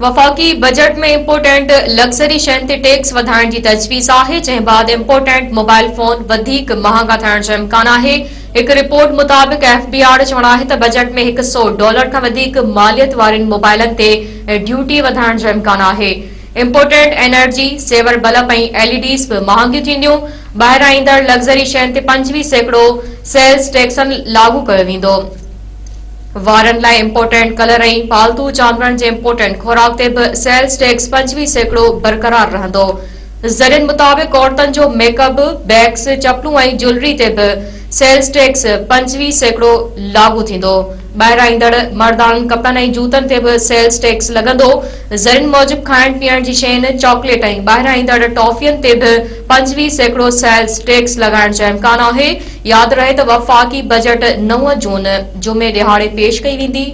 वफ़ाक़ी budget में important luxury शयुनि ते टैक्स वधाइण जी तजवीज़ आहे, जंहिं बाद इम्पोर्टेंट मोबाइल फोन वधीक महांगा थियण जो इम्कान आहे। हिक रिपोर्ट मुताबिक़ एफबीआर चवण आहे त बजट में $100 खां वधीक मालियत वारनि मोबाइलनि ते ड्यूटी वधाइण जो इम्कान आहे। इम्पोर्टेंट एनर्जी सेवर बल्ब ऐं एलईडीज़ बि महांगियूं थींदियूं। ॿाहिरां ईंदड़ लग्ज़री शयुनि ते 25% सेल्स टैक्स लागू कयो वेंदो। वारनि लाइ इम्पोर्टेंट कलर ऐं पालतू जानवरनि जे इम्पोर्टेंट खुराक ते बि सेल्स टैक्स 25% बरक़रार रहंदो। ज़रियनि मुताबिक़ औरतुनि जो मेकअप, बैग्स, चपलूं ऐं ज्वेलरी ते बि सेल्स टैक्स 25% लागू थींदो। ॿाहिरां ईंदड़ मर्दाननि कपड़नि ऐं जूतनि ते बि सेल्स टैक्स लॻंदो। ज़रियनि मूजिबि खाइण पीअण जी शयुनि, चॉकलेट ऐं ॿाहिरां ईंदड़ टॉफियुनि ते बि 25% सेल्स टैक्स लॻाइण जो इम्कान आहे। यादि रहे त वफ़ाक़ी बजट 9 जून जुमे ॾिहाड़े पेश कई वेंदी।